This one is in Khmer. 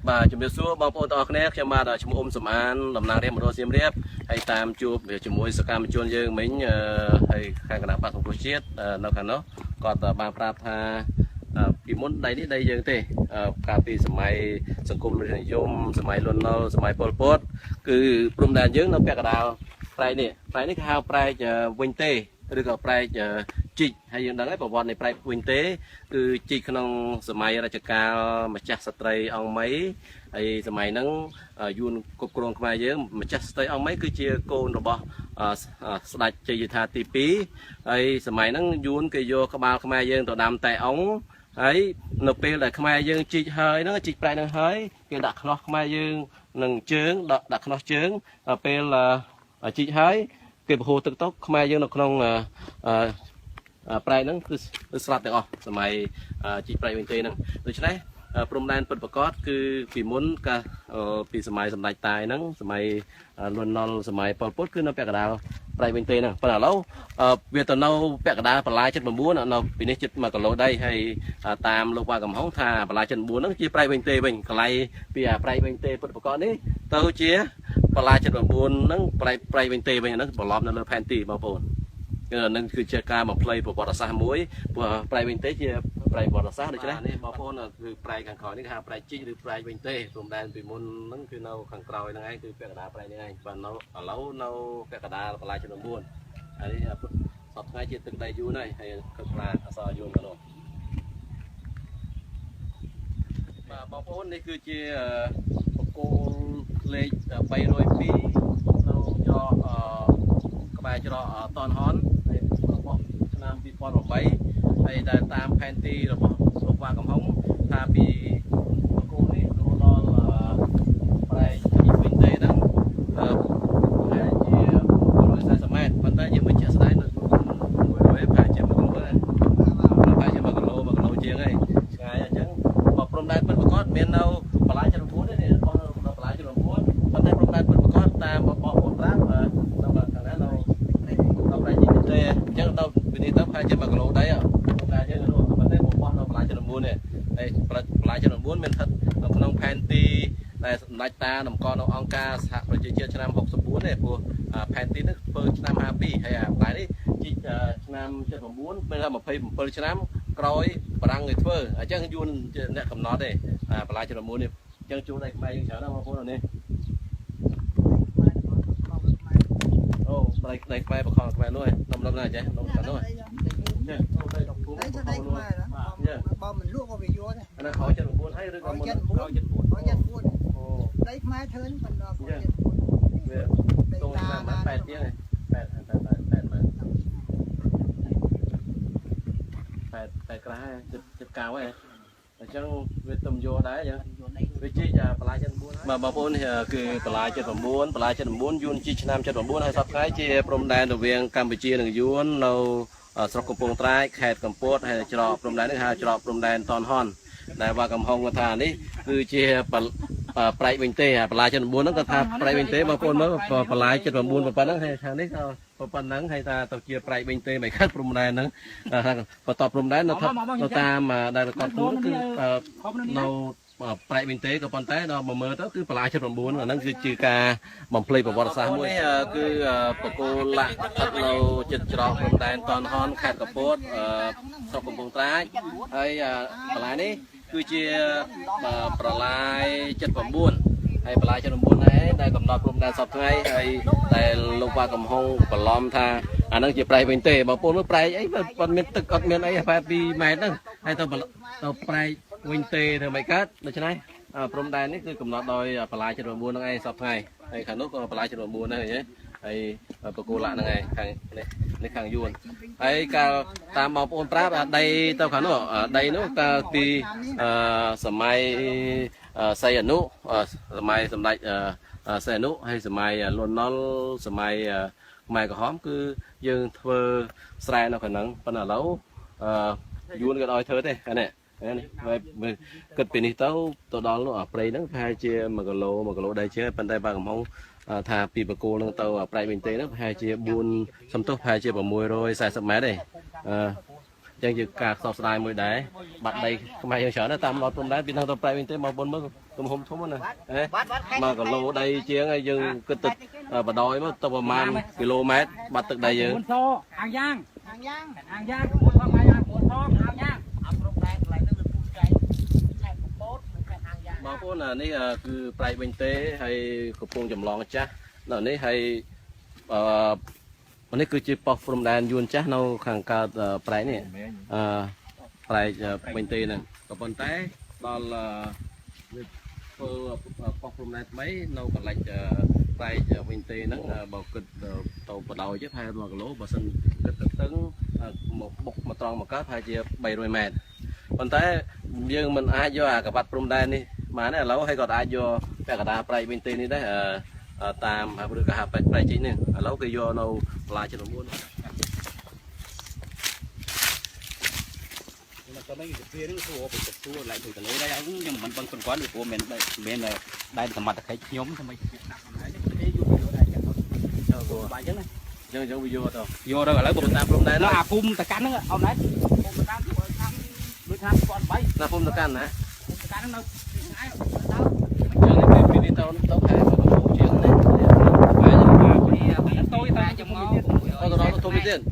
បាទជំរាបសួរបងប្អូនទាំងអស់គ្នាខ្ញុំបាទឈ្មោះអ៊ុំសំអានតំណាងរាស្ត្រមណ្ឌលសៀមរាបហើយតាមជួបជាមួយសកម្មជនយើងមិញហើយខាងគណៈបក្សសង្គ្រោះជាតិនៅខាងនោះគាត់បានប្រាប់ថាពីមុនដីនេះដីយើងទេកាលពីសម័យសង្គមរាស្ត្រនិយមសម័យលន់នល់សម័យប៉ុលពតគឺព្រំដែនយើងនៅពាក់កណ្ដាលប្រែកនេះគេហៅប្រែកវិញទេឬក៏ប្រែកជីកហើយយើងដឹងហើយប្រវត្តិនៃប្រែកវិញទេគឺជីកក្នុងសម័យរជ្ជកាលម្ចាស់ស្ត្រីអង្គមីហើយសម័យហ្នឹងយួនគ្រប់គ្រងខ្មែរយើងម្ចាស់ស្ត្រីអង្គមីគឺជាកូនរបស់ស្ដេចជ័យយុធាទី2ហើយសម័យហ្នឹងយួនគេយកក្បាលខ្មែរយើងទៅដាំតែអង្គហើយនៅពេលដែលខ្មែរយើងជីកហើយហ្នឹងជីកប្រែកហ្នឹងហើយគេដាក់ខ្នោះខ្មែរយើងនឹងជើងដាក់ខ្នោះជើងពេលជីកហើយគេបហូរទឹកទៅខ្មែរយើងនៅក្នុងប្រែកហ្នឹងគឺស្លាប់ទាំងអស់សម័យជីកប្រែកវិញទេហ្នឹងដូច្នេះព្រំដែនពិតប្រាកដគឺពីមុនកាលពីសម័យសម្ដេចតាយហ្នឹងសម័យលន់នល់សម័យប៉ុលពតគឺនៅពាក់កណ្ដាលប្រែកវិញទេហ្នឹងប៉ុន្តែឥឡូវវាទៅនៅពាក់កណ្ដាលបន្លាយ79នៅពីនេះជិត1គីឡូដីហើយតាមលោកវ៉ាកំហុងថាបន្លាយ79ហ្នឹងជាប្រែកវិញទេវិញកន្លែងពីប្រែកវិញទេពិតប្រាកដនេះទៅជាបន្លាយ79ហ្នឹងប្រែកវិញទេវិញហ្នឹងបន្លប់នៅលើផែនទីបងប្អូននឹងគឺជាការបំភ្លៃប្រវត្តិសាស្ត្រមួយព្រោះប្រែកវិញទេជាប្រែកប្រវត្តិសាស្ត្រដូច្នេះនេះបងប្អូនគឺប្រែកខាងក្រោយនេះគេហៅប្រែកជីកឬប្រែកវិញទេព្រំដែនពីមុនហ្នឹងគឺនៅខាងក្រោយហ្នឹងឯងគឺពាក់កណ្ដាលប្រែកហ្នឹងឯងបាទនៅឥឡូវនៅពាក់កណ្ដាលបន្លាយ79ហើយសពថ្ងៃជាទឹកដីយួនហើយខឹកខ្លាអសរយួនក៏នោះបាទបងប្អូននេះគឺជាបកគោលលេខ302នៅច្រកក្បែរច្រកតនហនរបស់ឆ្នាំ2008ហើយដែលតាមផែនទីរបស់លោកវ៉ាកំហុងថាពីបកគោលនេះចូលដល់ប្រែកវិញទេហ្នឹងហើយជា140ម៉ែត្រប៉ុន្តែយើងមិនជាក់ស្ដែងនៅ100ប្រហែលជា1គីឡូដែរប្រហែលជា1គីឡូជាងហើយឆ្ងាយអញ្ចឹងបើព្រំដែនពិតប្រាកដមាននៅបន្លាយ79ទេនេះរបស់នៅបន្លាយ79ប៉ុន្តែព្រំដែនពិតប្រាកដតាមបងប្អូនប្រាប់នៅខាងណានៅប្រែកជីកទេអញ្ចឹងដល់ពីនេះទៅប្រហែលជា1គីឡូដីព្រំដែនយើងនោះប៉ុន្តែរបស់នៅបន្លាយ79នេះហើយបន្លាយ79មានស្ថិតនៅក្នុងផែនទីដែលសម្ដេចតានำកនៅអង្គការសហប្រជាជាតិឆ្នាំ64ទេព្រោះផែនទីនេះធ្វើឆ្នាំ52ហើយបន្លាយនេះជីកឆ្នាំ79មានថា27ឆ្នាំក្រោយបារាំងគេធ្វើអញ្ចឹងយួនជាអ្នកកំណត់ទេបន្លាយ79នេះអញ្ចឹងជួនដៃខ្មែរយើងច្រើនណាស់បងប្អូននេះអូដៃខ្មែរបខំខ្មែរនោះឯងនំណាចេះនំខាងនោះចេះអូដៃដកគូដៃខ្មែរបើមិនលក់ក៏វាយកដែរអានេះក្រោយ79ហើយឬក៏មុនក្រោយ79អូដៃខ្មែរធ្វើមិនដល់ក្រោយ79វាតូនតាម8ជាង8ក្រាស់ចិត្តកៅហ្នឹងអញ្ចឹងវាទំយកដែរអញ្ចឹងវាជីកបន្លាយ79បាទបងប្អូនគឺបន្លាយ79យួនជីកឆ្នាំ79ហើយសប្តាហ៍ថ្ងៃជាព្រំដែនរវាងកម្ពុជានិងយួននៅស្រុកកំពង់ត្រាយខេត្តកំពតហើយច្រកព្រំដែននេះហៅច្រកព្រំដែនតនហនដែលវ៉ាកំហុងគាត់ថានេះគឺជាប្រែកវិញទេបន្លាយ79ហ្នឹងគាត់ថាប្រែកវិញទេបងប្អូនមើលបន្លាយ79ប៉ុណ្ណឹងហើយខាងនេះក៏ប៉ុណ្ណឹងហើយថាទៅជាប្រែកវិញទេមិនខាត់ព្រំដែនហ្នឹងបន្ទាប់ព្រំដែននៅតាមដែលគាត់พูดគឺនៅប្រែកវិញទេក៏ប៉ុន្តែដល់មកមើលទៅគឺបន្លាយ79អាហ្នឹងគឺជាការបំភ្លៃប្រវត្តិសាស្ត្រមួយគឺបកគោលាក់ស្ថិតនៅចិត្តច្រកព្រំដែនតនហនខេត្តកំពតស្រុកកំពង់ត្រាយហើយបន្លាយនេះគឺជាប្រឡាយ79ហើយបន្លាយ79ដែរដែលកំណត់ព្រំដែនសពថ្ងៃហើយតែលោកវ៉ាកំហុងបន្លំថាអាហ្នឹងជាប្រែកវិញទេបងប្អូនមើលប្រែកអីគាត់មានទឹកអត់មានអីប្រហែល2ម៉ែត្រហ្នឹងហើយទៅប្រែកវិញទេធ្វើមិនកើតដូច្នេះព្រំដែននេះគឺកំណត់ដោយបន្លាយ79ហ្នឹងឯងសពថ្ងៃហើយខាងនោះក៏បន្លាយ79ដែរឃើញទេហើយបកគោលាក់ហ្នឹងឯងខាងនេះខាងយួនហើយកាលតាមបងប្អូនប្រាប់ដីទៅខាងនោះដីនោះកាលពីសម័យសីហនុសម័យសម្ដេចសីហនុហើយសម័យលន់នល់សម័យខ្មែរក្រហមគឺយើងធ្វើស្រែនៅខាងហ្នឹងប៉ុន្តែឥឡូវយួនក៏ឲ្យធ្វើទេអានេះនេះគិតពីនេះទៅដល់នោះព្រៃហ្នឹងប្រហែលជា1គីឡូដែរជាប៉ុន្តែបើកំហុងថាពីបកគោនឹងទៅប្រែកវិញទេហ្នឹងប្រហែលជា4សំទុះប្រហែលជា640ម៉ែត្រទេអញ្ចឹងជាការខ្សោយស្ដាយមួយដែរបាត់ដីខ្មែរយើងច្រើនតាមឡតព្រំដែនពីហ្នឹងទៅប្រែកវិញទេមកមុនមើល tôm hùm thúng này mà còn lô đây chiếng ấy dừng cứ tịch và đói mất tầmประมาณ km bắt từ đây giờ hàng giang muốn không ai ăn muốn không hàng giang mà phố là ní cứ play bên tế hay cục pung chầm lon cha là ní hayวันนี้คือจีปอกพรมแดนยูนจ้าเราขังกาปลายนี่ปลายเป็นตีนั่นกับปนแต่ตอนปอกพรมแดนไม่เราก็เลยปลายเป็นตีนั่นบอกกึศตัวปลอยchứ hay là lỗ bà sinh kịch tấn một bọc mà tròn một cái hay chỉ bày rồi mệt cònแต่dương mình ai vôกับบัตรพรมแดนนี่มาเนี่ยเราให้ก็ได้vôแต่ก็ได้ปลายเป็นตีนี่ได้ตามบริการไปจีนึงแล้วก็โยนเอาปลาจนม้วนมันก็ไม่อยู่ที่นี่ตัวเป็นตัวไหลถึงกันเลยได้ยังมันบางคนก้อนอยู่ตัวเมนเลยได้สมัติใครย้อมทำไมหนักไหนได้อยู่ได้ยังตัวใบยังไงยังวิดีโอต่อโยนแล้วผมตามพรมแดนแล้วอาคุมตะกันนึงเอาไหนผมตามที่ผมทำด้วยทางก่อนไปน้าพรมตะกันนะตะกันนั่นเราง่ายยังไม่ได้เตาแผ่มาดูเชียงนี่tôi ta chồng ngon đó là thôi biết tiền